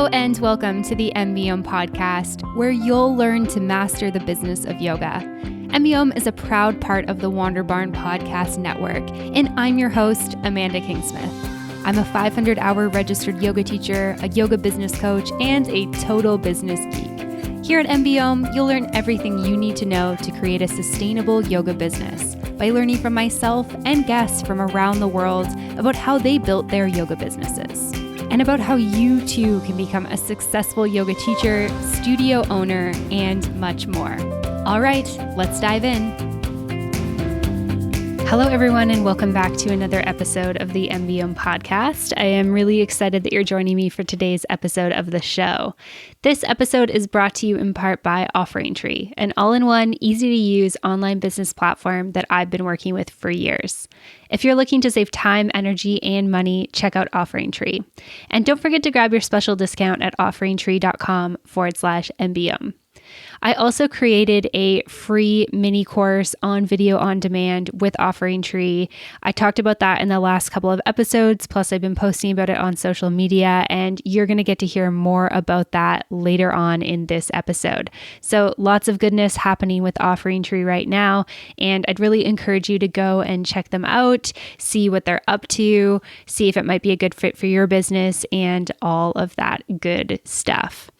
Hello and welcome to the MBOM podcast, where you'll learn to master the business of yoga. MBOM is a proud part of the Wander Barn Podcast Network, and I'm your host, Amanda Kingsmith. I'm a 500-hour registered yoga teacher, a yoga business coach, and a total business geek. Here at MBOM, you'll learn everything you need to know to create a sustainable yoga business by learning from myself and guests from around the world about how they built their yoga businesses, and about how you too can become a successful yoga teacher, studio owner, and much more. All right, let's dive in. Hello, everyone, and welcome back to another episode of the MBOM podcast. I am really excited that you're joining me for today's episode of the show. This episode is brought to you in part by OfferingTree, an all-in-one, easy-to-use online business platform that I've been working with for years. If you're looking to save time, energy, and money, check out OfferingTree. And don't forget to grab your special discount at offeringtree.com/MBOM. I also created a free mini course on video on demand with OfferingTree. I talked about that in the last couple of episodes, plus I've been posting about it on social media, and you're going to get to hear more about that later on in this episode. So lots of goodness happening with OfferingTree right now, and I'd really encourage you to go and check them out, see what they're up to, see if it might be a good fit for your business, and all of that good stuff.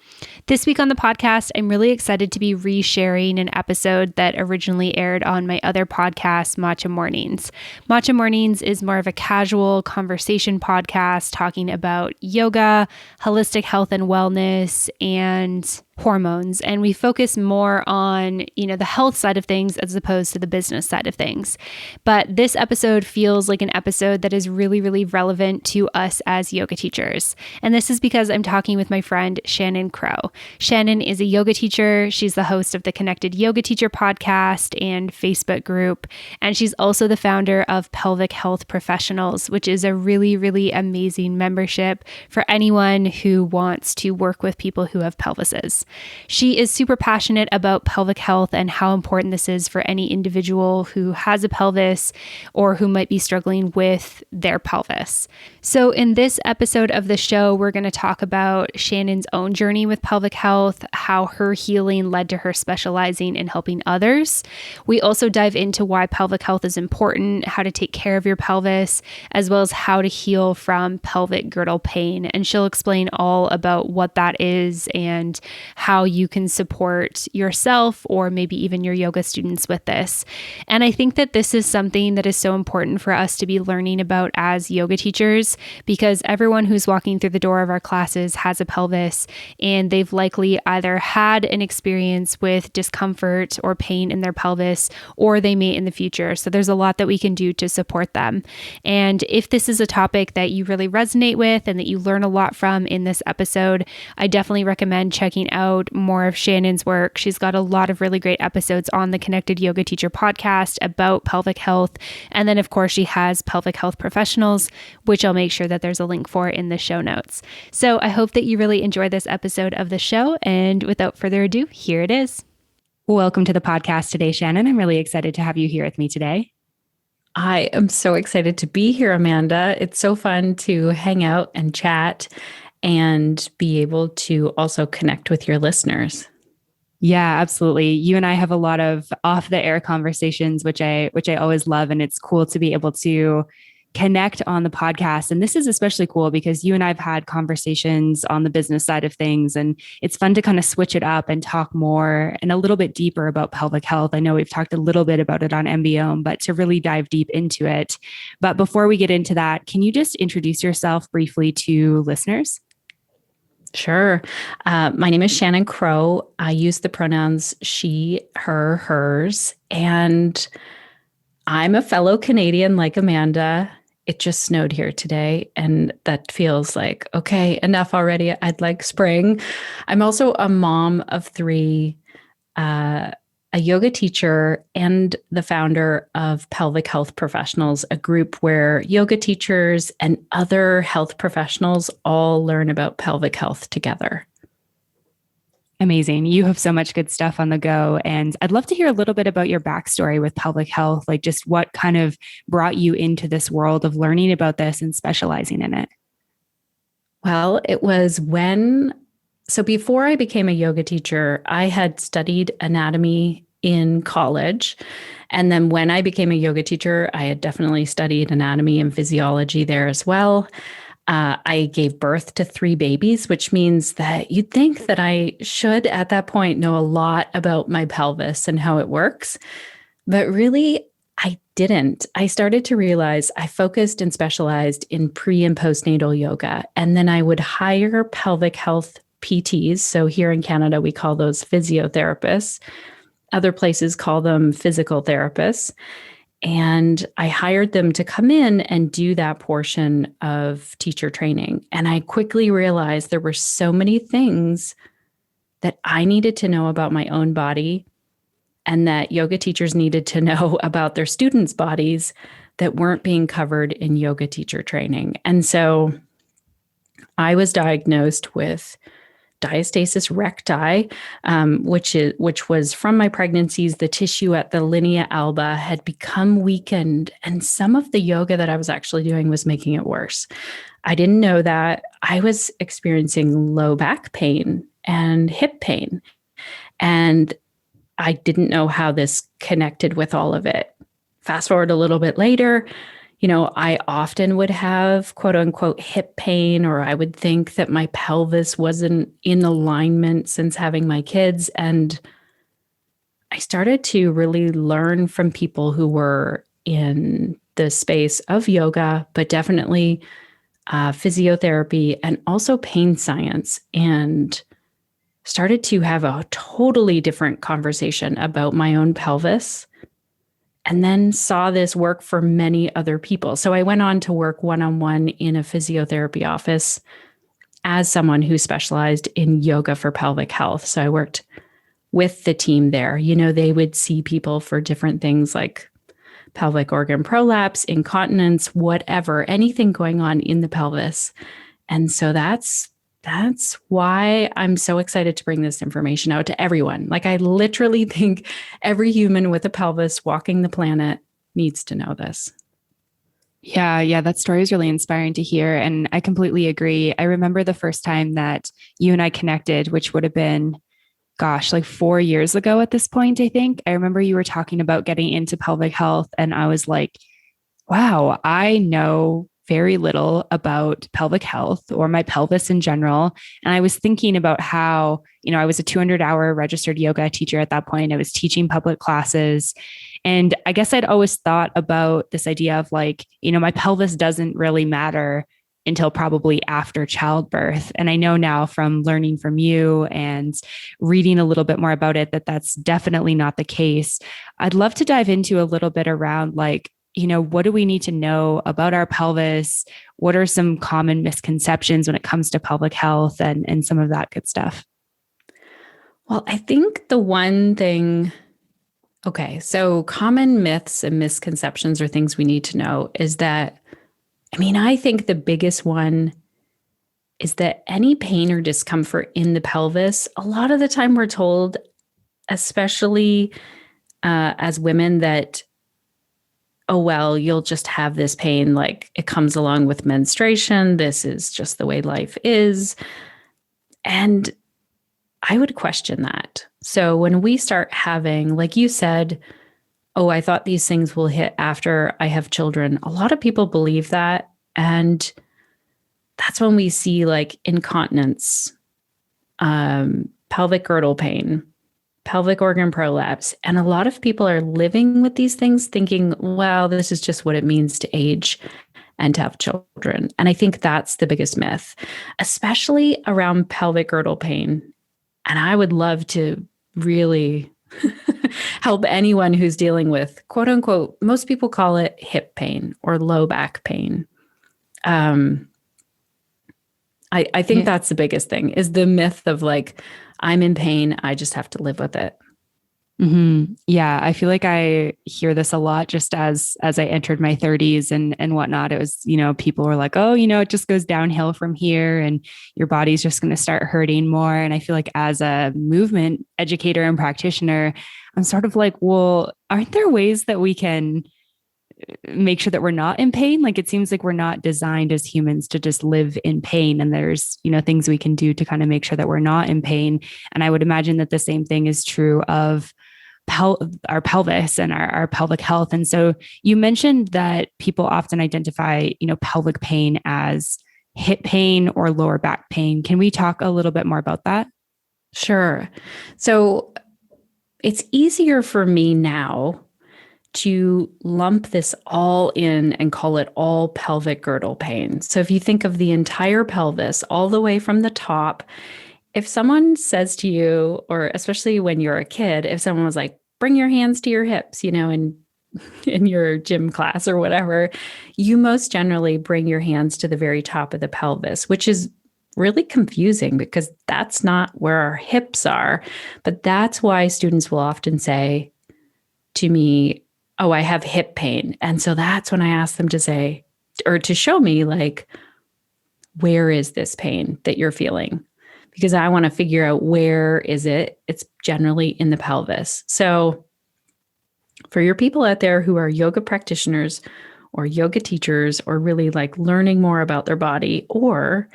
This week on the podcast, I'm really excited to be resharing an episode that originally aired on my other podcast, Matcha Mornings. Matcha Mornings is more of a casual conversation podcast talking about yoga, holistic health and wellness, and hormones. And we focus more on, the health side of things as opposed to the business side of things. But this episode feels like an episode that is really, really relevant to us as yoga teachers. And this is because I'm talking with my friend, Shannon Crow. Shannon is a yoga teacher. She's the host of the Connected Yoga Teacher podcast and Facebook group. And she's also the founder of Pelvic Health Professionals, which is a really, really amazing membership for anyone who wants to work with people who have pelvises. She is super passionate about pelvic health and how important this is for any individual who has a pelvis or who might be struggling with their pelvis. So in this episode of the show, we're going to talk about Shannon's own journey with pelvic health, how her healing led to her specializing in helping others. We also dive into why pelvic health is important, how to take care of your pelvis, as well as how to heal from pelvic girdle pain. And she'll explain all about what that is and how you can support yourself or maybe even your yoga students with this. And I think that this is something that is so important for us to be learning about as yoga teachers, because everyone who's walking through the door of our classes has a pelvis, and they've likely either had an experience with discomfort or pain in their pelvis, or they may in the future. So there's a lot that we can do to support them. And if this is a topic that you really resonate with and that you learn a lot from in this episode, I definitely recommend checking out more of Shannon's work. She's got a lot of really great episodes on the Connected Yoga Teacher podcast about pelvic health. And then, of course, she has Pelvic Health Professionals, which I'll make sure that there's a link for in the show notes. So I hope that you really enjoy this episode of the show. And without further ado, here it is. Welcome to the podcast today, Shannon. I'm really excited to have you here with me today. I am so excited to be here, Amanda. It's so fun to hang out and chat and be able to also connect with your listeners. Yeah, absolutely. You and I have a lot of off the air conversations, which I always love. And it's cool to be able to connect on the podcast. And this is especially cool because you and I've had conversations on the business side of things, and it's fun to kind of switch it up and talk more and a little bit deeper about pelvic health. I know we've talked a little bit about it on MBOM, but to really dive deep into it. But before we get into that, can you just introduce yourself briefly to listeners? Sure. My name is Shannon Crow. I use the pronouns she, her, hers, and I'm a fellow Canadian like Amanda. It just snowed here today, and that feels like, okay, enough already. I'd like spring. I'm also a mom of three, a yoga teacher, and the founder of Pelvic Health Professionals, a group where yoga teachers and other health professionals all learn about pelvic health together. Amazing. You have so much good stuff on the go. And I'd love to hear a little bit about your backstory with pelvic health, like just what kind of brought you into this world of learning about this and specializing in it. Well, it was so before I became a yoga teacher, I had studied anatomy in college. And then when I became a yoga teacher, I had definitely studied anatomy and physiology there as well. I gave birth to three babies, which means that you'd think that I should at that point know a lot about my pelvis and how it works. But really, I didn't. I started to realize I focused and specialized in pre and postnatal yoga. And then I would hire pelvic health PTs. So here in Canada, we call those physiotherapists. Other places call them physical therapists. And I hired them to come in and do that portion of teacher training. And I quickly realized there were so many things that I needed to know about my own body and that yoga teachers needed to know about their students' bodies that weren't being covered in yoga teacher training. And so I was diagnosed with diastasis recti, which was from my pregnancies. The tissue at the linea alba had become weakened, and some of the yoga that I was actually doing was making it worse. I didn't know that. I was experiencing low back pain and hip pain, and I didn't know how this connected with all of it. Fast forward a little bit later, I often would have quote unquote hip pain, or I would think that my pelvis wasn't in alignment since having my kids. And I started to really learn from people who were in the space of yoga, but definitely physiotherapy and also pain science, and started to have a totally different conversation about my own pelvis, and then saw this work for many other people. So I went on to work one-on-one in a physiotherapy office as someone who specialized in yoga for pelvic health. So I worked with the team there. They would see people for different things like pelvic organ prolapse, incontinence, whatever, anything going on in the pelvis. And so that's why I'm so excited to bring this information out to everyone. Like, I literally think every human with a pelvis walking the planet needs to know this. Yeah, that story is really inspiring to hear. And I completely agree. I remember the first time that you and I connected, which would have been, gosh, like 4 years ago at this point, I think. I remember you were talking about getting into pelvic health, and I was like, wow, I know very little about pelvic health or my pelvis in general. And I was thinking about how, I was a 200-hour registered yoga teacher at that point. I was teaching public classes. And I guess I'd always thought about this idea of like, my pelvis doesn't really matter until probably after childbirth. And I know now from learning from you and reading a little bit more about it that that's definitely not the case. I'd love to dive into a little bit around like, what do we need to know about our pelvis? What are some common misconceptions when it comes to pelvic health and some of that good stuff? Well, I think the one thing, so common myths and misconceptions or things we need to know is that, I think the biggest one is that any pain or discomfort in the pelvis, a lot of the time we're told, especially as women, that oh, well, you'll just have this pain. Like, it comes along with menstruation. This is just the way life is. And I would question that. So when we start having, like you said, oh, I thought these things will hit after I have children. A lot of people believe that. And that's when we see like incontinence, pelvic girdle pain, pelvic organ prolapse. And a lot of people are living with these things thinking, well, this is just what it means to age and to have children. And I think that's the biggest myth, especially around pelvic girdle pain. And I would love to really help anyone who's dealing with quote unquote, most people call it hip pain or low back pain. I think that's the biggest thing is the myth of like, I'm in pain, I just have to live with it. Mm-hmm. Yeah, I feel like I hear this a lot just as I entered my 30s and whatnot. It was, people were like, oh, it just goes downhill from here and your body's just going to start hurting more. And I feel like as a movement educator and practitioner, I'm sort of like, well, aren't there ways that we can make sure that we're not in pain? Like it seems like we're not designed as humans to just live in pain. And there's, things we can do to kind of make sure that we're not in pain. And I would imagine that the same thing is true of our pelvis and our pelvic health. And so you mentioned that people often identify, pelvic pain as hip pain or lower back pain. Can we talk a little bit more about that? Sure. So it's easier for me now to lump this all in and call it all pelvic girdle pain. So if you think of the entire pelvis all the way from the top, if someone says to you, or especially when you're a kid, if someone was like, bring your hands to your hips, in your gym class or whatever, you most generally bring your hands to the very top of the pelvis, which is really confusing because that's not where our hips are. But that's why students will often say to me, oh, I have hip pain. And so that's when I ask them to say, or to show me, like, where is this pain that you're feeling? Because I want to figure out where is it. It's generally in the pelvis. So for your people out there who are yoga practitioners or yoga teachers, or really like learning more about their body, or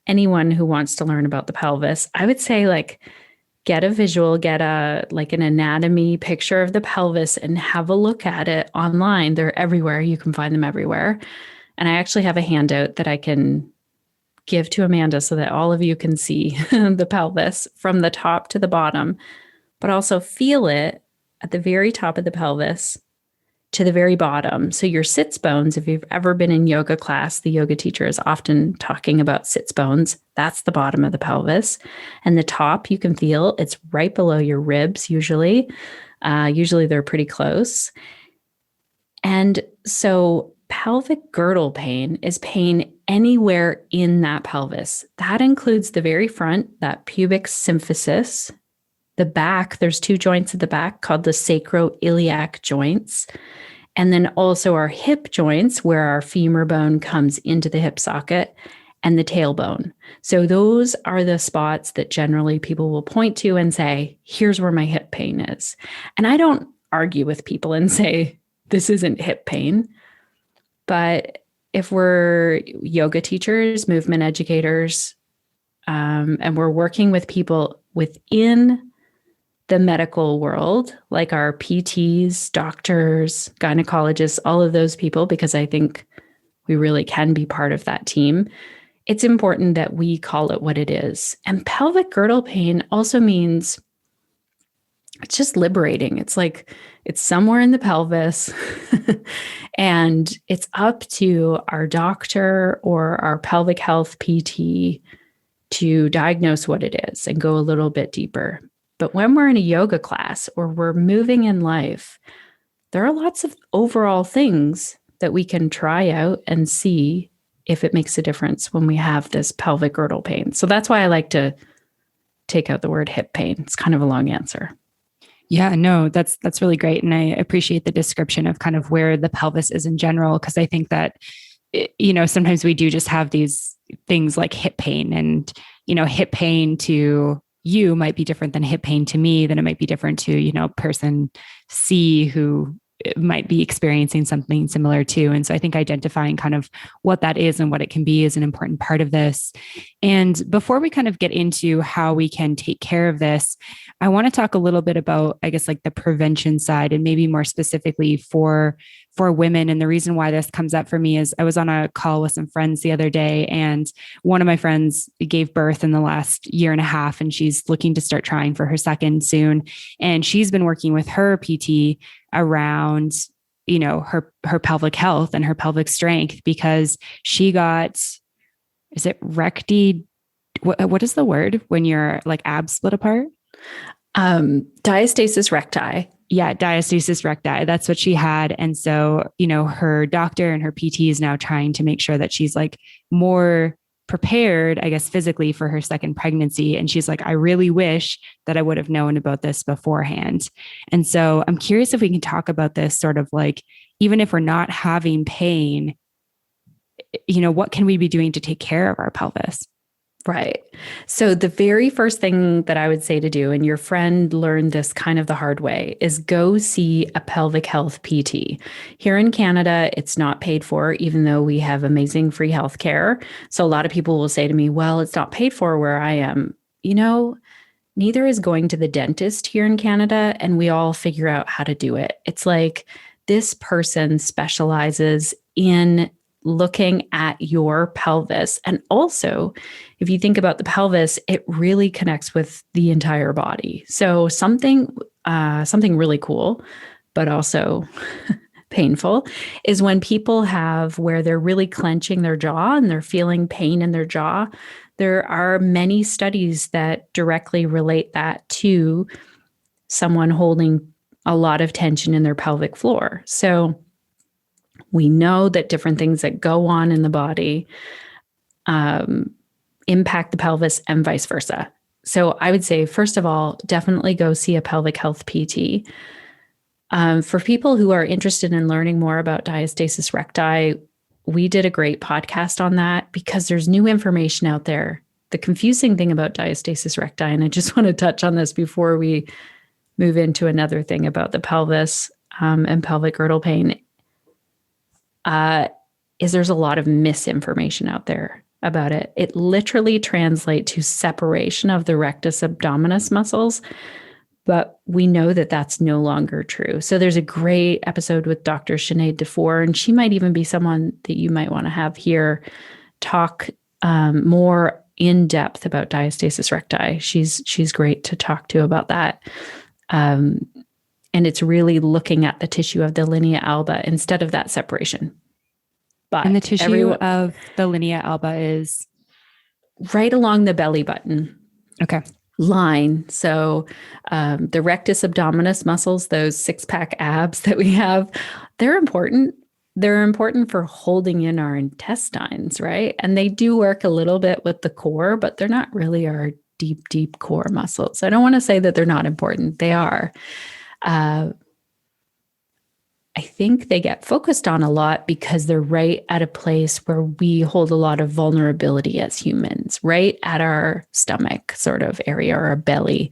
anyone who wants to learn about the pelvis, I would say like get a visual, get an anatomy picture of the pelvis and have a look at it online. They're everywhere. You can find them everywhere. And I actually have a handout that I can give to Amanda so that all of you can see the pelvis from the top to the bottom, but also feel it at the very top of the pelvis to the very bottom. So your sits bones, if you've ever been in yoga class, the yoga teacher is often talking about sits bones. That's the bottom of the pelvis. And the top, you can feel it's right below your ribs usually. Usually they're pretty close. And so pelvic girdle pain is pain anywhere in that pelvis. That includes the very front, that pubic symphysis. The back, there's two joints at the back called the sacroiliac joints. And then also our hip joints, where our femur bone comes into the hip socket, and the tailbone. So those are the spots that generally people will point to and say, here's where my hip pain is. And I don't argue with people and say, this isn't hip pain. But if we're yoga teachers, movement educators, and we're working with people within the medical world, like our PTs, doctors, gynecologists, all of those people, because I think we really can be part of that team, it's important that we call it what it is. And pelvic girdle pain also means it's just liberating. It's like it's somewhere in the pelvis and it's up to our doctor or our pelvic health PT to diagnose what it is and go a little bit deeper. But when we're in a yoga class or we're moving in life, there are lots of overall things that we can try out and see if it makes a difference when we have this pelvic girdle pain. So that's why I like to take out the word hip pain. It's kind of a long answer. Yeah, no, that's really great. And I appreciate the description of kind of where the pelvis is in general, because I think that, sometimes we do just have these things like hip pain, and, hip pain to you might be different than hip pain to me, then it might be different to, person C who might be experiencing something similar too. And so I think identifying kind of what that is and what it can be is an important part of this. And before we kind of get into how we can take care of this, I want to talk a little bit about, I guess, like the prevention side, and maybe more specifically for women. And the reason why this comes up for me is I was on a call with some friends the other day, and one of my friends gave birth in the last year and a half, and she's looking to start trying for her second soon. And she's been working with her PT around, her pelvic health and her pelvic strength, because she got, is it recti? What is the word when your like abs split apart? Diastasis recti. Yeah, diastasis recti. That's what she had. And so, her doctor and her PT is now trying to make sure that she's like more prepared, I guess, physically for her second pregnancy. And she's like, I really wish that I would have known about this beforehand. And so I'm curious if we can talk about this sort of like, even if we're not having pain, what can we be doing to take care of our pelvis? Right. So the very first thing that I would say to do, and your friend learned this kind of the hard way, is go see a pelvic health PT. Here in Canada, it's not paid for, even though we have amazing free health care. So a lot of people will say to me, well, it's not paid for where I am. Neither is going to the dentist here in Canada, and we all figure out how to do it. It's like this person specializes in looking at your pelvis. And also, if you think about the pelvis, it really connects with the entire body. So something really cool, but also painful is when people have where they're really clenching their jaw and they're feeling pain in their jaw. There are many studies that directly relate that to someone holding a lot of tension in their pelvic floor. So we know that different things that go on in the body impact the pelvis and vice versa. So I would say, first of all, definitely go see a pelvic health PT. For people who are interested in learning more about diastasis recti, we did a great podcast on that because there's new information out there. The confusing thing about diastasis recti, and I just want to touch on this before we move into another thing about the pelvis and pelvic girdle pain, is there's a lot of misinformation out there about it. It literally translates to separation of the rectus abdominis muscles, but we know that that's no longer true. So there's a great episode with Dr. Sinead Dufour, and she might even be someone that you might want to have here talk more in depth about diastasis recti. She's great to talk to about that. And it's really looking at the tissue of the linea alba instead of that separation. But and the tissue of the linea alba is right along the belly button. Okay. Line. So the rectus abdominis muscles, those six-pack abs that we have, they're important. They're important for holding in our intestines, right? And they do work a little bit with the core, but they're not really our deep, deep core muscles. I don't want to say that they're not important. They are. I think they get focused on a lot because they're right at a place where we hold a lot of vulnerability as humans, right at our stomach sort of area, or our belly,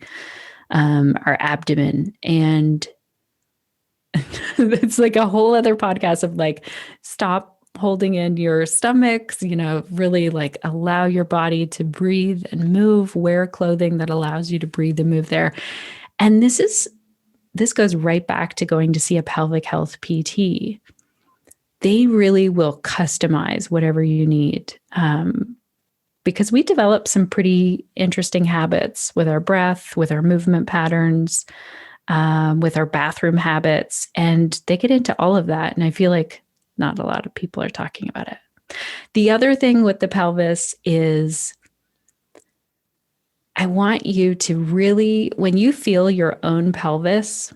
our abdomen. And it's like a whole other podcast of like, stop holding in your stomachs, really like allow your body to breathe and move, wear clothing that allows you to breathe and move there. And this goes right back to going to see a pelvic health PT. They really will customize whatever you need, because we develop some pretty interesting habits with our breath, with our movement patterns, with our bathroom habits, and they get into all of that. And I feel like not a lot of people are talking about it. The other thing with the pelvis is I want you to really, when you feel your own pelvis,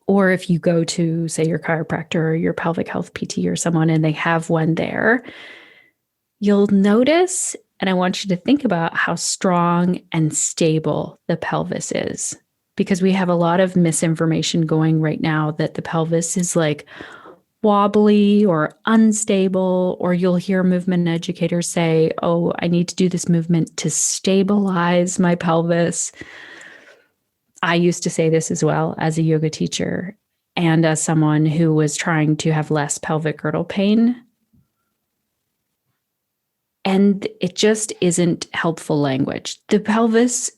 or if you go to, say, your chiropractor or your pelvic health PT or someone and they have one there, you'll notice, and I want you to think about how strong and stable the pelvis is, because we have a lot of misinformation going right now that the pelvis is like wobbly or unstable, or you'll hear movement educators say, oh, I need to do this movement to stabilize my pelvis. I used to say this as well as a yoga teacher and as someone who was trying to have less pelvic girdle pain. And it just isn't helpful language. The pelvis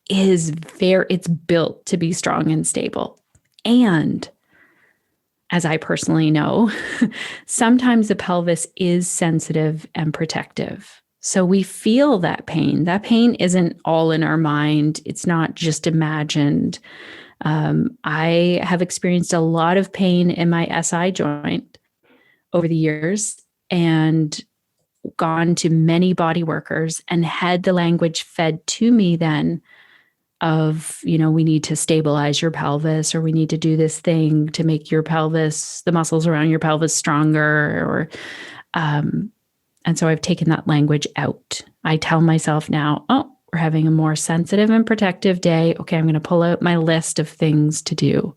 it's built to be strong and stable. And as I personally know, sometimes the pelvis is sensitive and protective. So we feel that pain. That pain isn't all in our mind. It's not just imagined. I have experienced a lot of pain in my SI joint over the years and gone to many body workers and had the language fed to me then of, we need to stabilize your pelvis, or we need to do this thing to make your pelvis, the muscles around your pelvis stronger, or, and so I've taken that language out. I tell myself now, oh, we're having a more sensitive and protective day. Okay, I'm going to pull out my list of things to do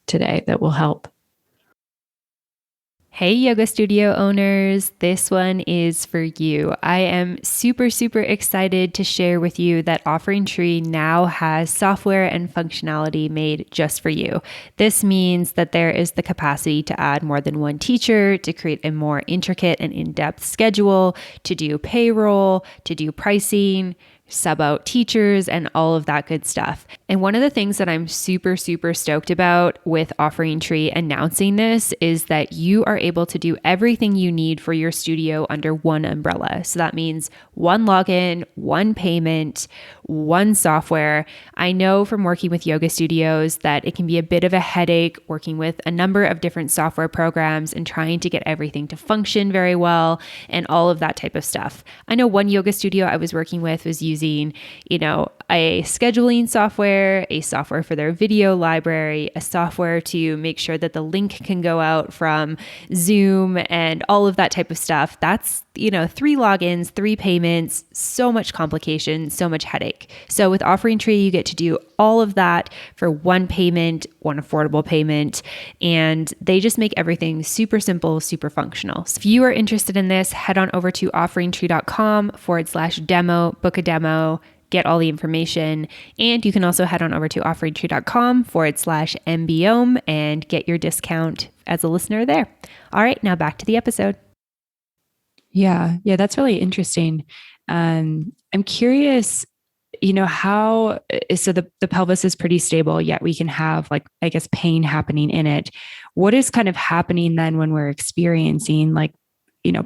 today that will help. Hey, yoga studio owners, this one is for you. I am super, super excited to share with you that Offering Tree now has software and functionality made just for you. This means that there is the capacity to add more than one teacher, to create a more intricate and in-depth schedule, to do payroll, to do pricing, sub out teachers, and all of that good stuff. And one of the things that I'm super, super stoked about with Offering Tree announcing this is that you are able to do everything you need for your studio under one umbrella. So that means one login, one payment, one software. I know from working with yoga studios that it can be a bit of a headache working with a number of different software programs and trying to get everything to function very well and all of that type of stuff. I know one yoga studio I was working with was using, a scheduling software, a software for their video library, a software to make sure that the link can go out from Zoom and all of that type of stuff. That's, 3 logins, 3 payments, so much complication, so much headache. So with Offering Tree, you get to do all of that for one payment, one affordable payment, and they just make everything super simple, super functional. So if you are interested in this, head on over to offeringtree.com/demo, book a demo, get all the information. And you can also head on over to offeringtree.com/mbiome and get your discount as a listener there. All right, now back to the episode. Yeah, that's really interesting. I'm curious, how, so the pelvis is pretty stable, yet we can have pain happening in it. What is kind of happening then when we're experiencing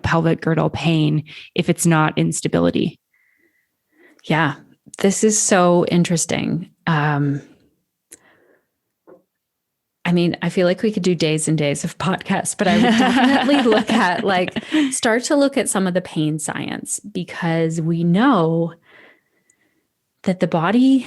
pelvic girdle pain if it's not instability? Yeah, this is so interesting. I feel like we could do days and days of podcasts, but I would definitely start to look at some of the pain science, because we know that the body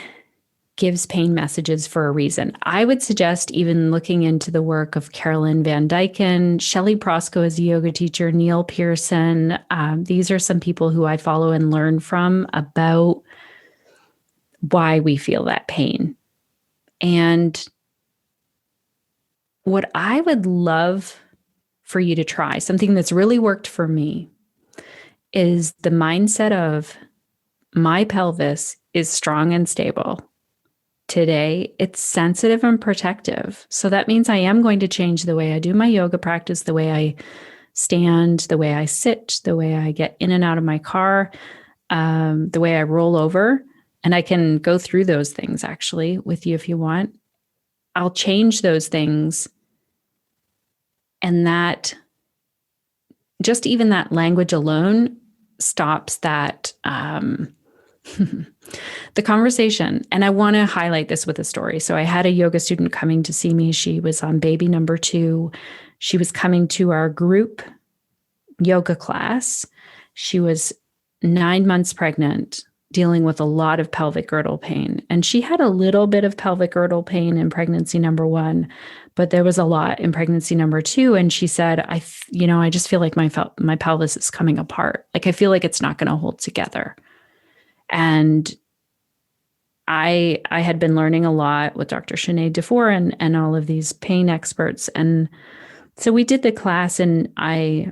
gives pain messages for a reason. I would suggest even looking into the work of Carolyn Van Dyken, Shelley Prosko as a yoga teacher, Neil Pearson. These are some people who I follow and learn from about why we feel that pain. And what I would love for you to try, something that's really worked for me, is the mindset of my pelvis is strong and stable. Today, it's sensitive and protective. So that means I am going to change the way I do my yoga practice, the way I stand, the way I sit, the way I get in and out of my car, the way I roll over. And I can go through those things actually with you if you want. I'll change those things. And that, just even that language alone stops that, the conversation. And I want to highlight this with a story. So I had a yoga student coming to see me. She was on baby number 2. She was coming to our group yoga class. She was 9 months pregnant, dealing with a lot of pelvic girdle pain. And she had a little bit of pelvic girdle pain in pregnancy number 1, but there was a lot in pregnancy number 2. And she said, I just feel like my pelvis is coming apart. I feel like it's not going to hold together. And I had been learning a lot with Dr. Sinead Dufour and all of these pain experts. And so we did the class, and I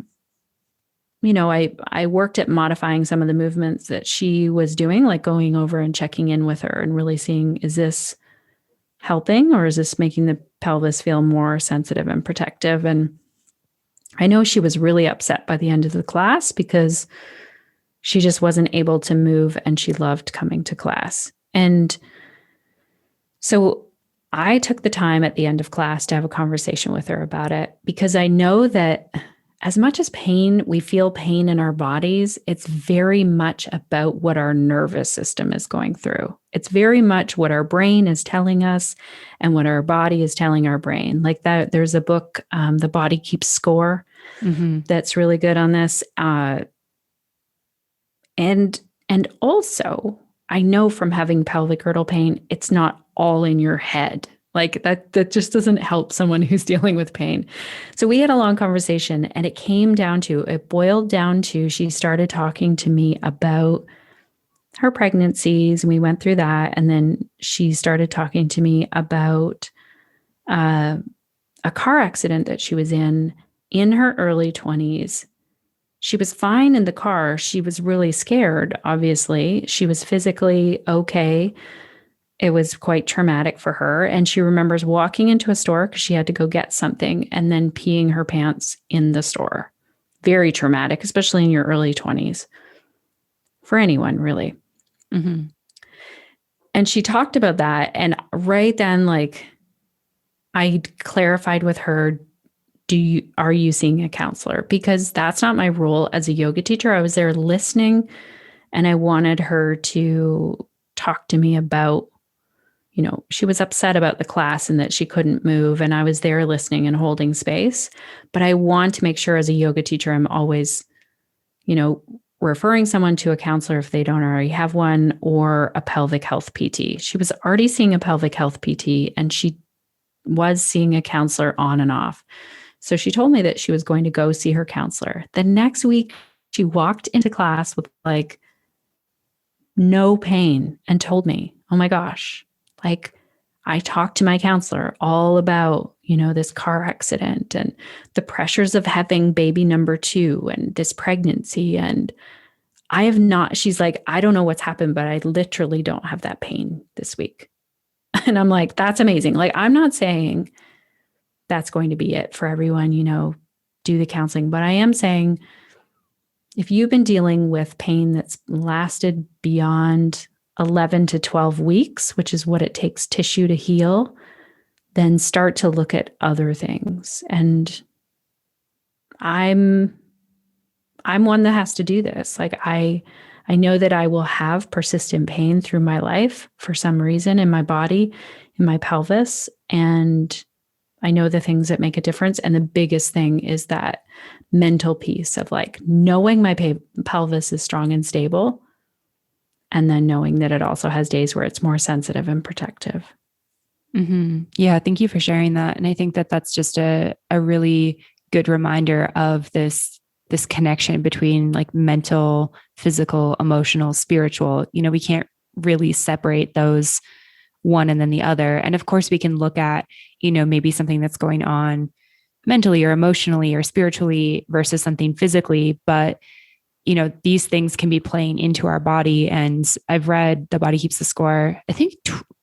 worked at modifying some of the movements that she was doing, like going over and checking in with her and really seeing, is this helping or is this making the pelvis feel more sensitive and protective? And I know she was really upset by the end of the class because she just wasn't able to move and she loved coming to class. And so I took the time at the end of class to have a conversation with her about it, because I know that as much as we feel pain in our bodies, it's very much about what our nervous system is going through. It's very much what our brain is telling us and what our body is telling our brain. Like that, there's a book, The Body Keeps Score, that's really good on this. And also, I know from having pelvic girdle pain, it's not all in your head. That just doesn't help someone who's dealing with pain. So we had a long conversation, and it boiled down to, she started talking to me about her pregnancies, and we went through that. And then she started talking to me about a car accident that she was in in her early 20s. She was fine in the car. She was really scared, obviously. She was physically okay. It was quite traumatic for her. And she remembers walking into a store because she had to go get something and then peeing her pants in the store. Very traumatic, especially in your early 20s. For anyone, really. Mm-hmm. And she talked about that. And right then, like, I clarified with her, are you seeing a counselor? Because that's not my role as a yoga teacher. I was there listening, and I wanted her to talk to me about, she was upset about the class and that she couldn't move. And I was there listening and holding space. But I want to make sure as a yoga teacher, I'm always, referring someone to a counselor if they don't already have one, or a pelvic health PT. She was already seeing a pelvic health PT, and she was seeing a counselor on and off. So she told me that she was going to go see her counselor. The next week, she walked into class with like no pain and told me, oh my gosh, like I talked to my counselor all about, this car accident and the pressures of having baby number 2 and this pregnancy. And I have not, she's like, I don't know what's happened, but I literally don't have that pain this week. And I'm like, that's amazing. Like, I'm not saying that's going to be it for everyone, do the counseling. But I am saying, if you've been dealing with pain that's lasted beyond 11 to 12 weeks, which is what it takes tissue to heal, then start to look at other things. And I'm one that has to do this. Like I know that I will have persistent pain through my life for some reason in my body, in my pelvis. And I know the things that make a difference. And the biggest thing is that mental piece of like knowing my pelvis is strong and stable. And then knowing that it also has days where it's more sensitive and protective. Mm-hmm. Yeah. Thank you for sharing that. And I think that that's just a really good reminder of this connection between like mental, physical, emotional, spiritual. We can't really separate those one and then the other. And of course we can look at, maybe something that's going on mentally or emotionally or spiritually versus something physically. But, these things can be playing into our body. And I've read The Body Keeps the Score, I think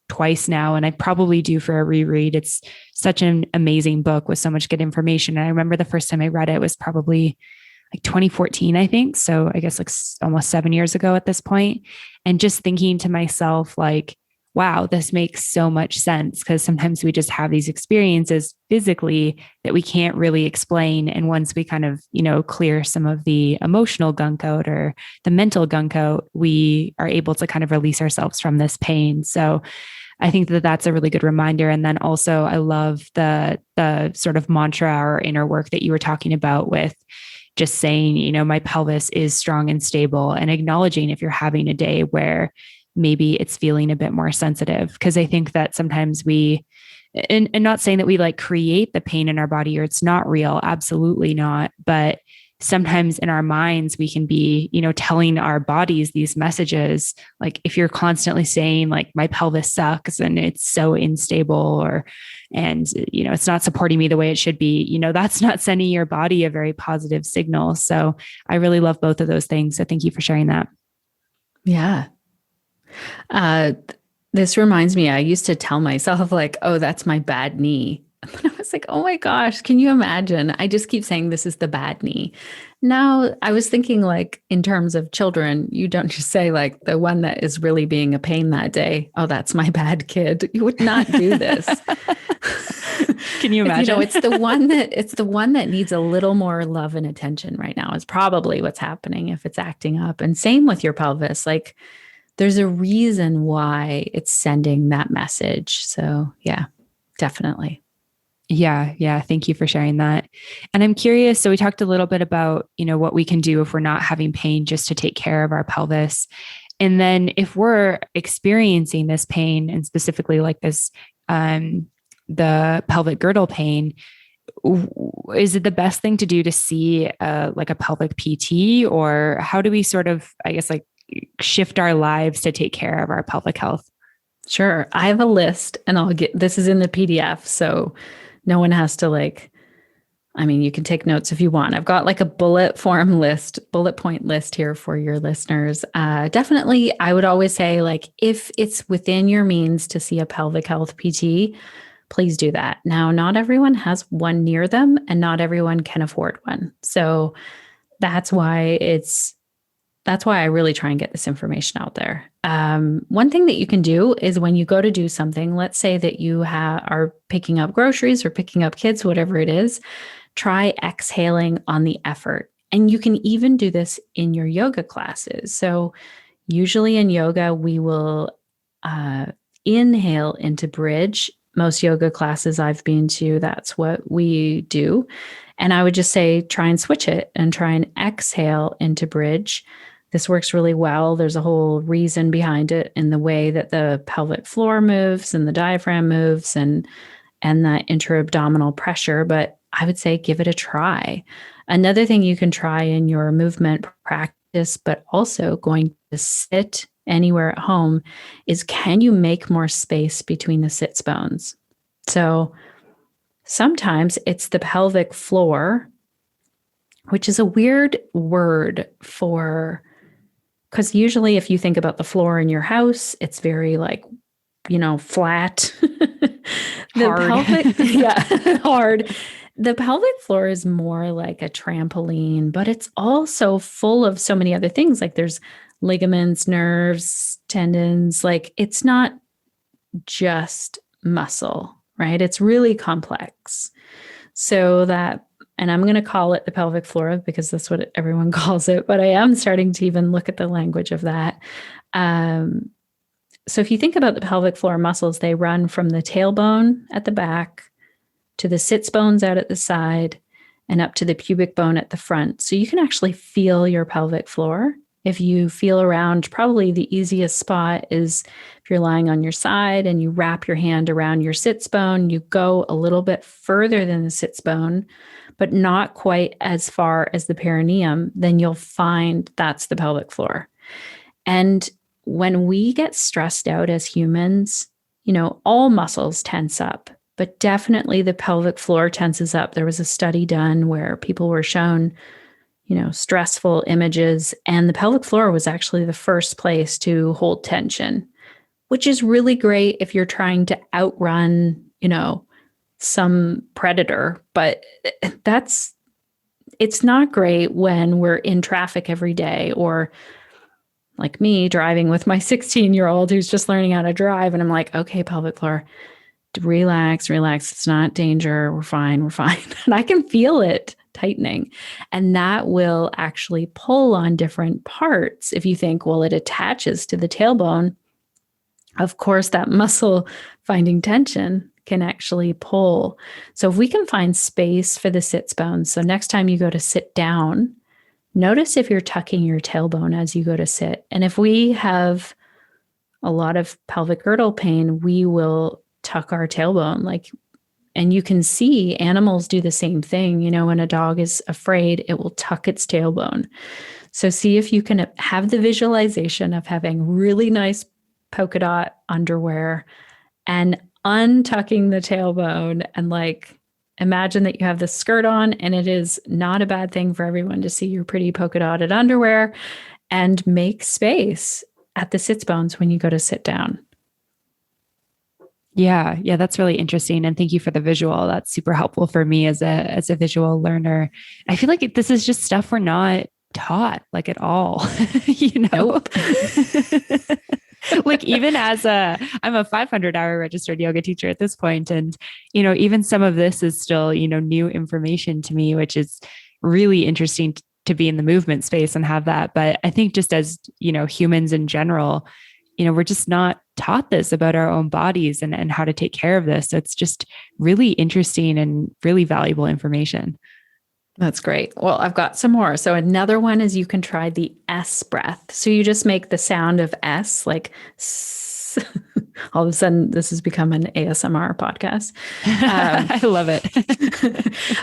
twice now, and I probably do for a reread. It's such an amazing book with so much good information. And I remember the first time I read it was probably like 2014, I think. So I guess like almost 7 years ago at this point. And just thinking to myself, like, wow, this makes so much sense, because sometimes we just have these experiences physically that we can't really explain. And once we kind of, clear some of the emotional gunk out or the mental gunk out, we are able to kind of release ourselves from this pain. So I think that that's a really good reminder. And then also I love the sort of mantra or inner work that you were talking about with just saying, my pelvis is strong and stable, and acknowledging if you're having a day where maybe it's feeling a bit more sensitive. Because I think that sometimes and not saying that we like create the pain in our body or it's not real, absolutely not. But sometimes in our minds, we can be, telling our bodies these messages. Like if you're constantly saying like, my pelvis sucks and it's so unstable, and it's not supporting me the way it should be, that's not sending your body a very positive signal. So I really love both of those things. So thank you for sharing that. Yeah. This reminds me, I used to tell myself like, oh, that's my bad knee. And I was like, oh my gosh, can you imagine? I just keep saying this is the bad knee. Now I was thinking like in terms of children, you don't just say like the one that is really being a pain that day. Oh, that's my bad kid. You would not do this. Can you imagine? It's the one that needs a little more love and attention right now is probably what's happening if it's acting up. And same with your pelvis. Like there's a reason why it's sending that message. So yeah, definitely. Yeah. Yeah. Thank you for sharing that. And I'm curious. So we talked a little bit about, what we can do if we're not having pain just to take care of our pelvis. And then if we're experiencing this pain, and specifically like this, the pelvic girdle pain, is it the best thing to do to see like a pelvic PT, or how do we sort of, I guess, like shift our lives to take care of our pelvic health? Sure. I have a list, and this is in the PDF. So no one has to like I mean, you can take notes if you want. I've got like a bullet point list here for your listeners. Definitely, I would always say, like, if it's within your means to see a pelvic health PT, please do that. Now, not everyone has one near them and not everyone can afford one. So that's why I really try and get this information out there. One thing that you can do is when you go to do something, let's say that you are picking up groceries or picking up kids, whatever it is, try exhaling on the effort. And you can even do this in your yoga classes. So usually in yoga, we will inhale into bridge. Most yoga classes I've been to, that's what we do. And I would just say, try and switch it and try and exhale into bridge. This works really well. There's a whole reason behind it in the way that the pelvic floor moves and the diaphragm moves and that intra-abdominal pressure. But I would say give it a try. Another thing you can try in your movement practice, but also going to sit anywhere at home, is can you make more space between the sits bones? So sometimes it's the pelvic floor, which is a weird word because usually if you think about the floor in your house, it's very like, flat. Hard. Hard. The pelvic floor is more like a trampoline, but it's also full of so many other things. Like there's ligaments, nerves, tendons. Like it's not just muscle, right? It's really complex. And I'm going to call it the pelvic floor because that's what everyone calls it, but I am starting to even look at the language of that. So if you think about the pelvic floor muscles, they run from the tailbone at the back to the sits bones out at the side and up to the pubic bone at the front. So you can actually feel your pelvic floor. If you feel around, probably the easiest spot is if you're lying on your side and you wrap your hand around your sits bone, you go a little bit further than the sits bone, but not quite as far as the perineum, then you'll find that's the pelvic floor. And when we get stressed out as humans, all muscles tense up, but definitely the pelvic floor tenses up. There was a study done where people were shown stressful images, and the pelvic floor was actually the first place to hold tension, which is really great if you're trying to outrun, some predator, but it's not great when we're in traffic every day, or like me driving with my 16-year-old who's just learning how to drive. And I'm like, okay, pelvic floor, relax. It's not danger. We're fine. And I can feel it tightening. And that will actually pull on different parts. If you think, well, it attaches to the tailbone, of course, that muscle finding tension can actually pull. So if we can find space for the sits bones, so next time you go to sit down, notice if you're tucking your tailbone as you go to sit. And if we have a lot of pelvic girdle pain, we will tuck our tailbone. And you can see animals do the same thing. When a dog is afraid, it will tuck its tailbone. So see if you can have the visualization of having really nice polka dot underwear and untucking the tailbone, and imagine that you have the skirt on, and it is not a bad thing for everyone to see your pretty polka dotted underwear, and make space at the sits bones when you go to sit down. Yeah, that's really interesting. And thank you for the visual. That's super helpful for me as a visual learner. I feel like this is just stuff we're not taught at all, Nope. Even I'm a 500-hour registered yoga teacher at this point. And, even some of this is still, new information to me, which is really interesting to be in the movement space and have that. But I think just as, humans in general, we're just not taught this about our own bodies and how to take care of this. So it's just really interesting and really valuable information. That's great. Well, I've got some more. So another one is you can try the S breath. So you just make the sound of S, like all of a sudden this has become an ASMR podcast. I love it.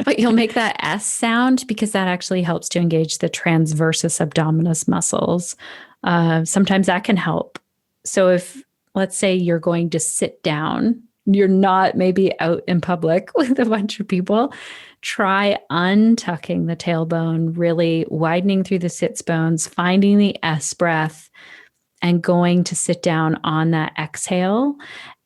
But you'll make that S sound because that actually helps to engage the transversus abdominis muscles. Sometimes that can help. So if, let's say you're going to sit down you're not maybe out in public with a bunch of people, try untucking the tailbone, really widening through the sits bones, finding the S breath, and going to sit down on that exhale.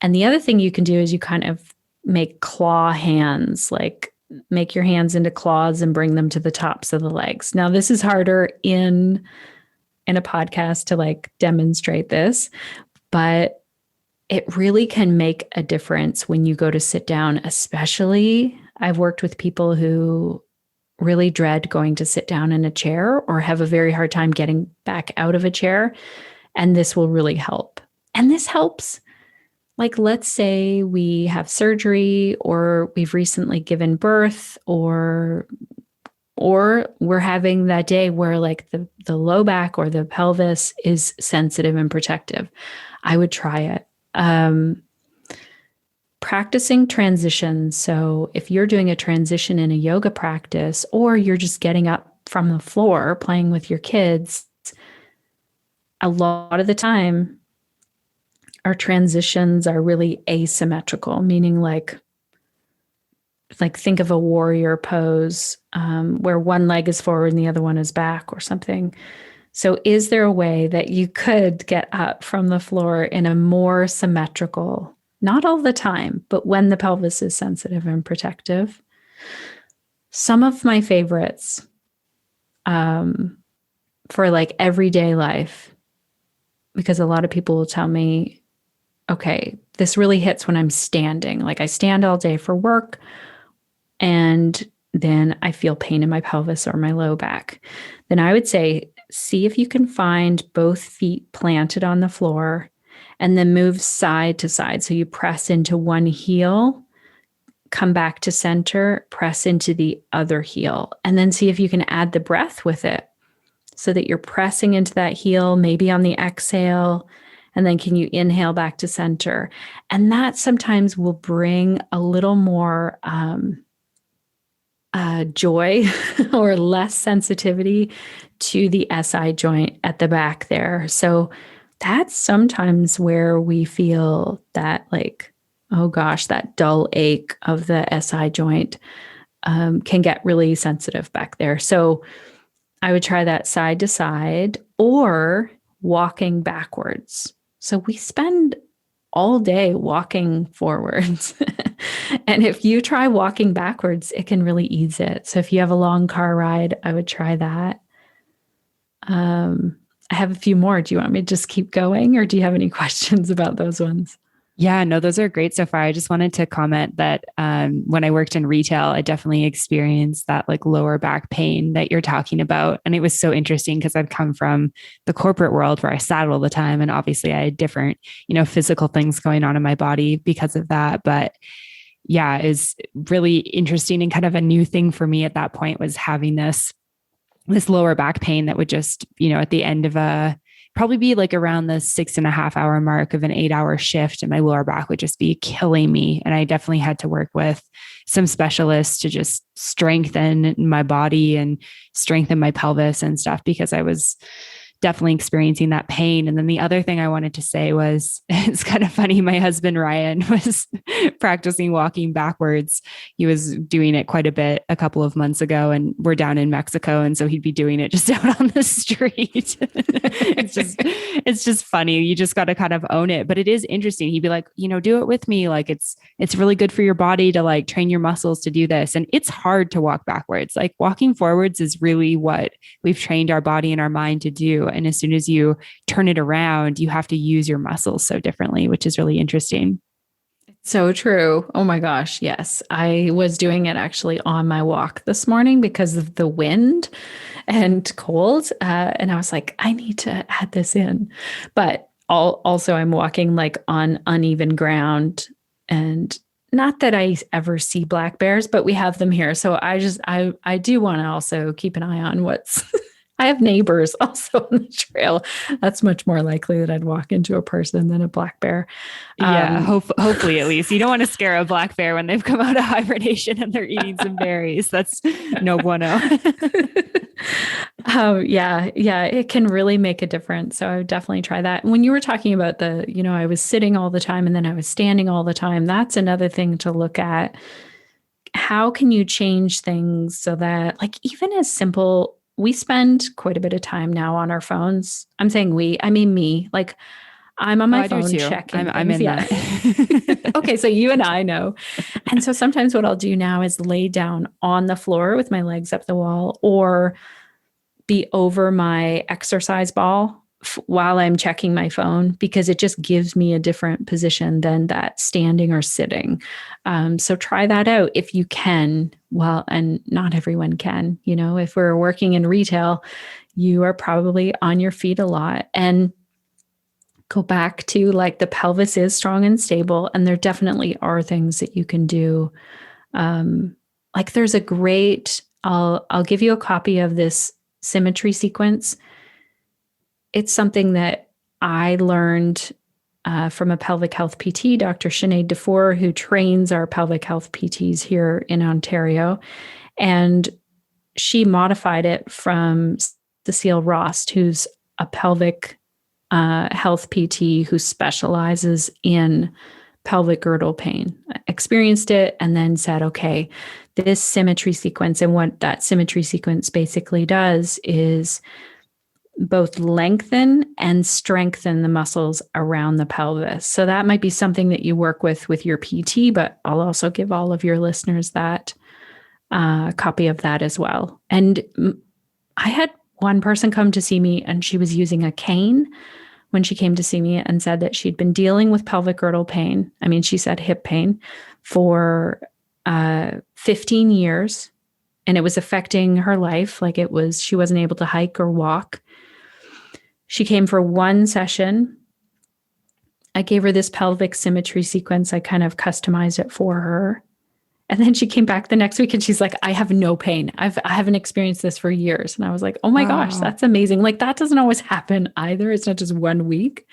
And the other thing you can do is you kind of make claw hands, like make your hands into claws and bring them to the tops of the legs. Now, this is harder in a podcast to like demonstrate this, but it really can make a difference when you go to sit down. Especially, I've worked with people who really dread going to sit down in a chair or have a very hard time getting back out of a chair. And this will really help. And this helps, like, let's say we have surgery or we've recently given birth, or we're having that day where like the low back or the pelvis is sensitive and protective. I would try it. Practicing transitions. So if you're doing a transition in a yoga practice, or you're just getting up from the floor playing with your kids, a lot of the time, our transitions are really asymmetrical, meaning like think of a warrior pose where one leg is forward and the other one is back or something. So is there a way that you could get up from the floor in a more symmetrical, not all the time, but when the pelvis is sensitive and protective? Some of my favorites for like everyday life, because a lot of people will tell me, okay, this really hits when I'm standing. Like I stand all day for work and then I feel pain in my pelvis or my low back. Then I would say, see if you can find both feet planted on the floor and then move side to side. So you press into one heel, come back to center, press into the other heel, and then see if you can add the breath with it, so that you're pressing into that heel, maybe on the exhale, and then can you inhale back to center? And that sometimes will bring a little more joy or less sensitivity to the SI joint at the back there. So that's sometimes where we feel that like, oh gosh, that dull ache of the SI joint can get really sensitive back there. So I would try that side to side or walking backwards. So we spend all day walking forwards. And if you try walking backwards, it can really ease it. So if you have a long car ride, I would try that. I have a few more. Do you want me to just keep going, or do you have any questions about those ones? Yeah, no, those are great so far. I just wanted to comment that when I worked in retail, I definitely experienced that like lower back pain that you're talking about. And it was so interesting because I've come from the corporate world where I sat all the time. And obviously I had different, physical things going on in my body because of that. But yeah, is really interesting, and kind of a new thing for me at that point was having this lower back pain that would just, at the end of probably be like around the 6.5 hour mark of an 8-hour shift, and my lower back would just be killing me. And I definitely had to work with some specialists to just strengthen my body and strengthen my pelvis and stuff, because I was definitely experiencing that pain. And then the other thing I wanted to say was, it's kind of funny. My husband, Ryan, was practicing walking backwards. He was doing it quite a bit a couple of months ago, and we're down in Mexico. And so he'd be doing it just out on the street. It's just funny. You just got to kind of own it, but it is interesting. He'd be like, do it with me. Like it's really good for your body to like train your muscles to do this. And it's hard to walk backwards. Like walking forwards is really what we've trained our body and our mind to do. And as soon as you turn it around, you have to use your muscles so differently, which is really interesting. So true. Oh my gosh. Yes. I was doing it actually on my walk this morning because of the wind and cold. And I was like, I need to add this in. But also I'm walking like on uneven ground, and not that I ever see black bears, but we have them here. So I do want to also keep an eye on what's I have neighbors also on the trail. That's much more likely that I'd walk into a person than a black bear. Yeah, hopefully at least. You don't want to scare a black bear when they've come out of hibernation and they're eating some berries. That's no bueno. Oh, yeah. Yeah. It can really make a difference. So I would definitely try that. When you were talking about I was sitting all the time and then I was standing all the time, that's another thing to look at. How can you change things so that, like, even as simple, we spend quite a bit of time now on our phones. I'm saying we, I mean me. Like, I'm on Oh, my I do phone too. checking I'm things. in Yeah. that. Okay. So you and I know. And so sometimes what I'll do now is lay down on the floor with my legs up the wall or be over my exercise ball while I'm checking my phone because it just gives me a different position than that standing or sitting. So try that out if you can. Well, and not everyone can. If we're working in retail, you are probably on your feet a lot. And go back to, like, the pelvis is strong and stable, and there definitely are things that you can do. Like, there's a great, I'll give you a copy of this symmetry sequence. It's something that I learned from a pelvic health PT, Dr. Sinead Dufour, who trains our pelvic health PTs here in Ontario. And she modified it from Cecile Rost, who's a pelvic health PT who specializes in pelvic girdle pain. Experienced it and then said, okay, this symmetry sequence, and what that symmetry sequence basically does is both lengthen and strengthen the muscles around the pelvis. So that might be something that you work with your PT, but I'll also give all of your listeners that copy of that as well. And I had one person come to see me and she was using a cane when she came to see me and said that she'd been dealing with pelvic girdle pain. I mean, she said hip pain for 15 years, and it was affecting her life. Like, she wasn't able to hike or walk. She came for one session. I gave her this pelvic symmetry sequence. I kind of customized it for her. And then she came back the next week and she's like, I have no pain. I haven't experienced this for years. And I was like, oh my gosh, that's amazing. Like, that doesn't always happen either. It's not just 1 week.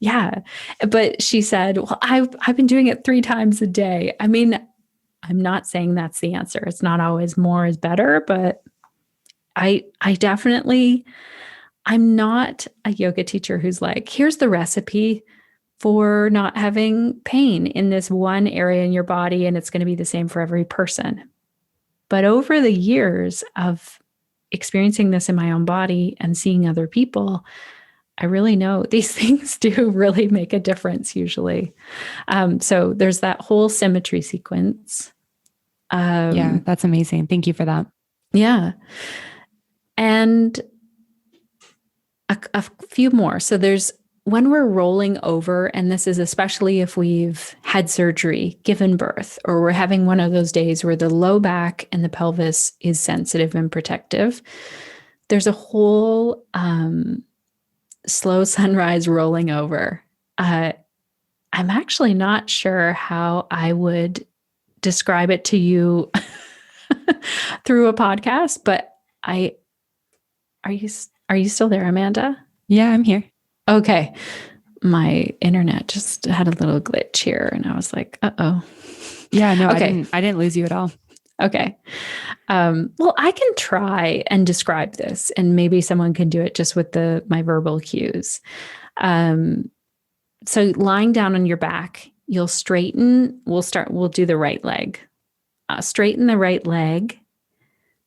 Yeah. But she said, well, I've been doing it 3 times a day. I mean, I'm not saying that's the answer. It's not always more is better, but I definitely, I'm not a yoga teacher who's like, here's the recipe for not having pain in this one area in your body, and it's going to be the same for every person. But over the years of experiencing this in my own body and seeing other people, I really know these things do really make a difference usually. So there's that whole symmetry sequence. Yeah, that's amazing. Thank you for that. Yeah. And a few more. So there's when we're rolling over, and this is especially if we've had surgery, given birth, or we're having one of those days where the low back and the pelvis is sensitive and protective, there's a whole slow sunrise rolling over. I'm actually not sure how I would describe it to you through a podcast, but are you still there, Amanda? Yeah, I'm here. Okay. My internet just had a little glitch here and I was like, uh-oh. Yeah, no, Okay. I didn't lose you at all. Okay. Well, I can try and describe this, and maybe someone can do it just with my verbal cues. So lying down on your back, you'll straighten. We'll do the right leg. Straighten the right leg.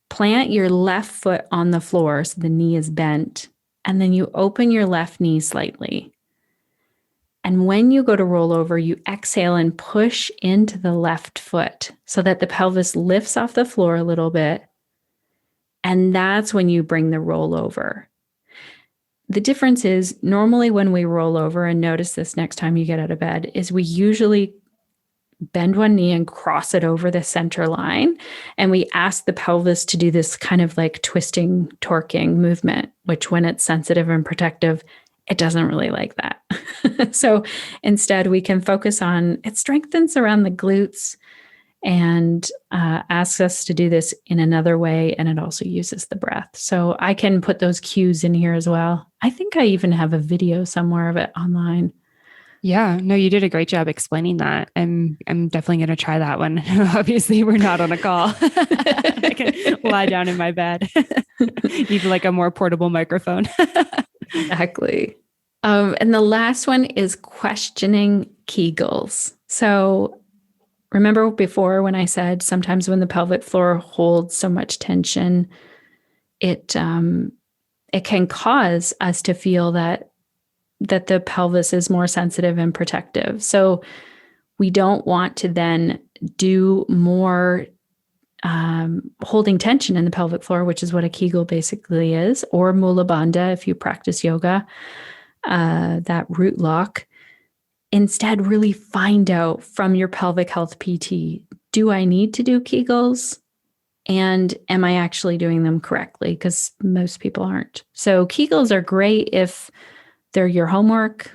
Plant your left foot on the floor so the knee is bent. And then you open your left knee slightly. And when you go to roll over, you exhale and push into the left foot so that the pelvis lifts off the floor a little bit. And that's when you bring the roll over. The difference is normally when we roll over, and notice this next time you get out of bed, is we usually bend one knee and cross it over the center line. And we ask the pelvis to do this kind of like twisting, torquing movement, which when it's sensitive and protective, it doesn't really like that. So instead, we can focus on, it strengthens around the glutes and asks us to do this in another way. And it also uses the breath. So I can put those cues in here as well. I think I even have a video somewhere of it online. Yeah, no, you did a great job explaining that. I'm definitely going to try that one. Obviously, we're not on a call. I can lie down in my bed. Need like a more portable microphone. Exactly. And the last one is questioning Kegels. So remember before when I said sometimes when the pelvic floor holds so much tension, it can cause us to feel that the pelvis is more sensitive and protective. So we don't want to then do more holding tension in the pelvic floor, which is what a Kegel basically is, or Mula Bandha if you practice yoga, that root lock. Instead, really find out from your pelvic health PT, do I need to do Kegels? And am I actually doing them correctly? Because most people aren't. So Kegels are great if they're your homework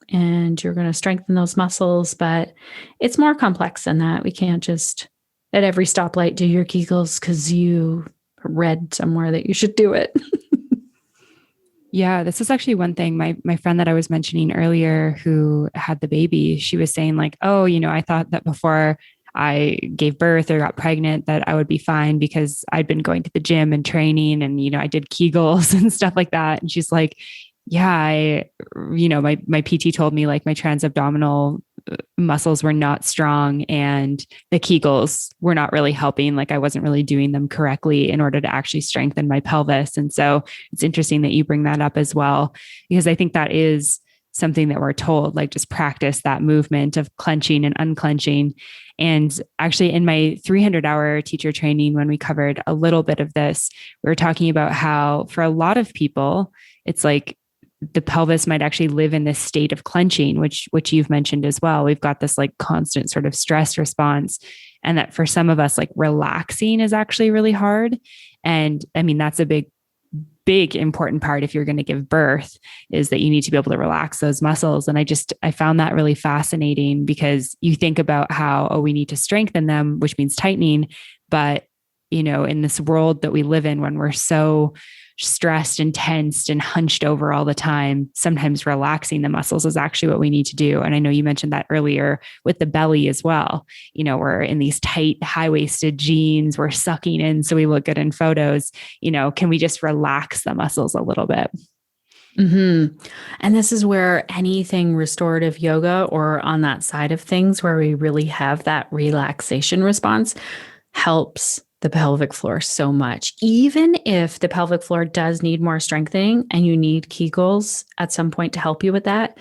and you're going to strengthen those muscles, but it's more complex than that. We can't just at every stoplight do your Kegels because you read somewhere that you should do it. Yeah, this is actually one thing. My friend that I was mentioning earlier who had the baby, she was saying like, oh, I thought that before I gave birth or got pregnant that I would be fine because I'd been going to the gym and training and I did Kegels and stuff like that. And she's like, yeah, my PT told me like my transabdominal muscles were not strong and the Kegels were not really helping. Like I wasn't really doing them correctly in order to actually strengthen my pelvis. And so it's interesting that you bring that up as well, because I think that is something that we're told, like just practice that movement of clenching and unclenching. And actually in my 300-hour teacher training, when we covered a little bit of this, we were talking about how for a lot of people, it's like the pelvis might actually live in this state of clenching, which you've mentioned as well. We've got this like constant sort of stress response. And that for some of us, like relaxing is actually really hard. And I mean, that's a big important part if you're going to give birth, is that you need to be able to relax those muscles. And I found that really fascinating because you think about how, oh, we need to strengthen them, which means tightening. But, in this world that we live in, when we're so stressed and tensed and hunched over all the time, sometimes relaxing the muscles is actually what we need to do. And I know you mentioned that earlier with the belly as well. We're in these tight, high-waisted jeans, we're sucking in so we look good in photos. Can we just relax the muscles a little bit? Mm-hmm. And this is where anything restorative yoga or on that side of things where we really have that relaxation response helps the pelvic floor so much. Even if the pelvic floor does need more strengthening and you need Kegels at some point to help you with that,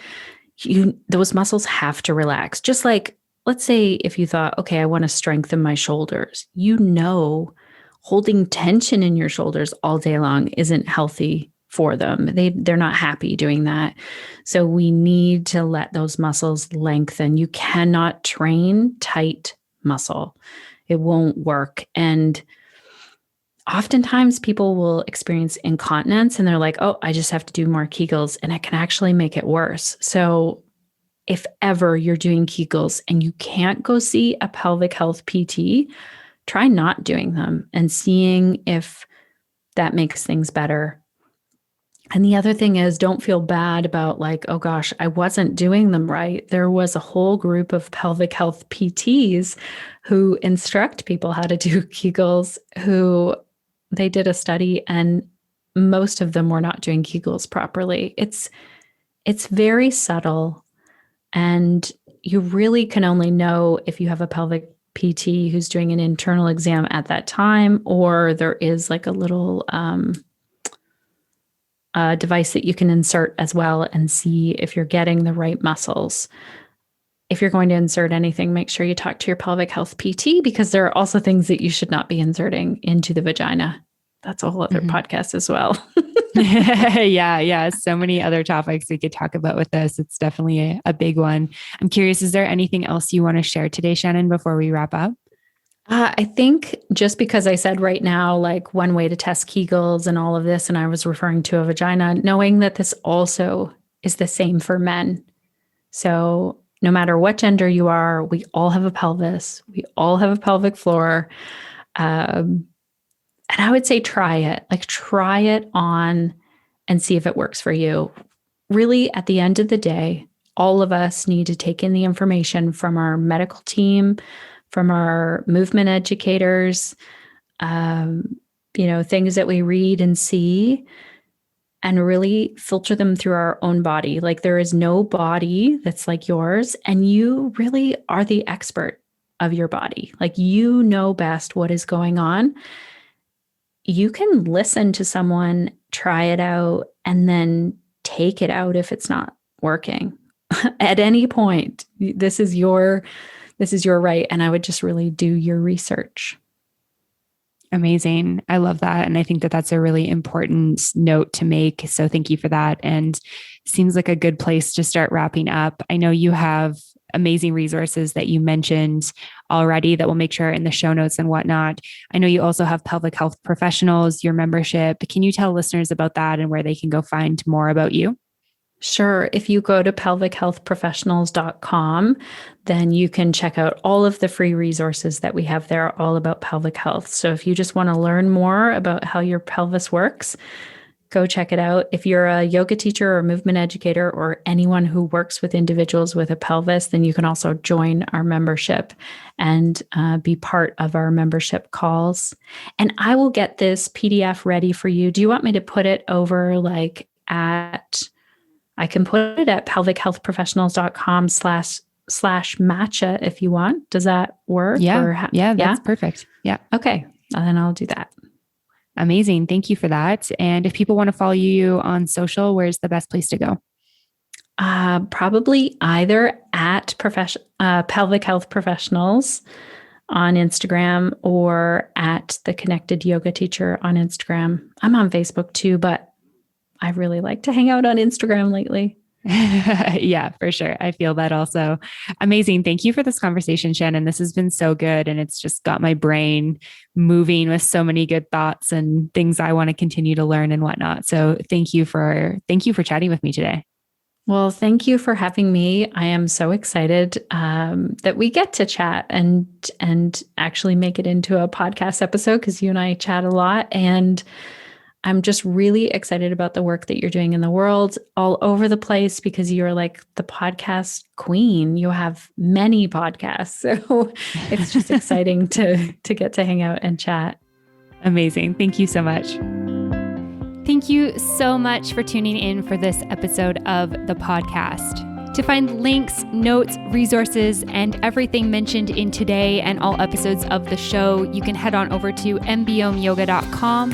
those muscles have to relax. Just like, let's say if you thought, okay, I want to strengthen my shoulders, holding tension in your shoulders all day long isn't healthy for them. They're not happy doing that. So we need to let those muscles lengthen. You cannot train tight muscle. It won't work. And oftentimes people will experience incontinence and they're like, oh, I just have to do more Kegels, and it can actually make it worse. So if ever you're doing Kegels and you can't go see a pelvic health PT, try not doing them and seeing if that makes things better. And the other thing is, don't feel bad about like, oh gosh, I wasn't doing them right. There was a whole group of pelvic health PTs who instruct people how to do Kegels, who they did a study and most of them were not doing Kegels properly. It's very subtle, and you really can only know if you have a pelvic PT who's doing an internal exam at that time, or there is like a little device that you can insert as well and see if you're getting the right muscles. If you're going to insert anything, make sure you talk to your pelvic health PT, because there are also things that you should not be inserting into the vagina. That's a whole other podcast as well. Yeah. So many other topics we could talk about with this. It's definitely a big one. I'm curious, is there anything else you want to share today, Shannon, before we wrap up? I think just because I said right now, like one way to test Kegels and all of this, and I was referring to a vagina, knowing that this also is the same for men. So no matter what gender you are, we all have a pelvis. We all have a pelvic floor. And I would say try it on and see if it works for you. Really, at the end of the day, all of us need to take in the information from our medical team, from our movement educators, things that we read and see, and really filter them through our own body. Like, there is no body that's like yours, and you really are the expert of your body. Like, you know best what is going on. You can listen to someone, try it out, and then take it out if it's not working. At any point, this is your right. And I would just really do your research. Amazing. I love that. And I think that that's a really important note to make. So thank you for that. And seems like a good place to start wrapping up. I know you have amazing resources that you mentioned already that we'll make sure in the show notes and whatnot. I know you also have Pelvic Health Professionals, your membership. Can you tell listeners about that and where they can go find more about you? Sure. If you go to pelvichealthprofessionals.com, then you can check out all of the free resources that we have there, all about pelvic health. So if you just want to learn more about how your pelvis works, go check it out. If you're a yoga teacher or movement educator or anyone who works with individuals with a pelvis, then you can also join our membership and be part of our membership calls. And I will get this PDF ready for you. Do you want me to put it over I can put it at pelvichealthprofessionals.com/matcha if you want. Does that work? Yeah, that's perfect. Yeah. Okay. Then I'll do that. Amazing. Thank you for that. And if people want to follow you on social, where's the best place to go? Probably either at Pelvic Health Professionals on Instagram or at The Connected Yoga Teacher on Instagram. I'm on Facebook too, but I really like to hang out on Instagram lately. Yeah, for sure. I feel that also. Amazing. Thank you for this conversation, Shannon. This has been so good. And it's just got my brain moving with so many good thoughts and things I want to continue to learn and whatnot. So thank you for chatting with me today. Well, thank you for having me. I am so excited that we get to chat and actually make it into a podcast episode, because you and I chat a lot. And I'm just really excited about the work that you're doing in the world all over the place, because you're like the podcast queen. You have many podcasts. So it's just exciting to get to hang out and chat. Amazing. Thank you so much. Thank you so much for tuning in for this episode of the podcast. To find links, notes, resources, and everything mentioned in today and all episodes of the show, you can head on over to mbomeyoga.com.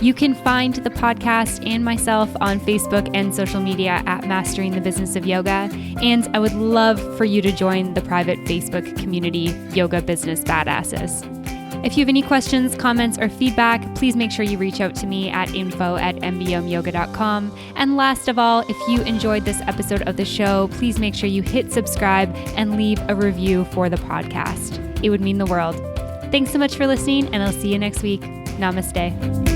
You can find the podcast and myself on Facebook and social media at Mastering the Business of Yoga. And I would love for you to join the private Facebook community, Yoga Business Badasses. If you have any questions, comments, or feedback, please make sure you reach out to me at info@mbomeyoga.com. And last of all, if you enjoyed this episode of the show, please make sure you hit subscribe and leave a review for the podcast. It would mean the world. Thanks so much for listening, and I'll see you next week. Namaste.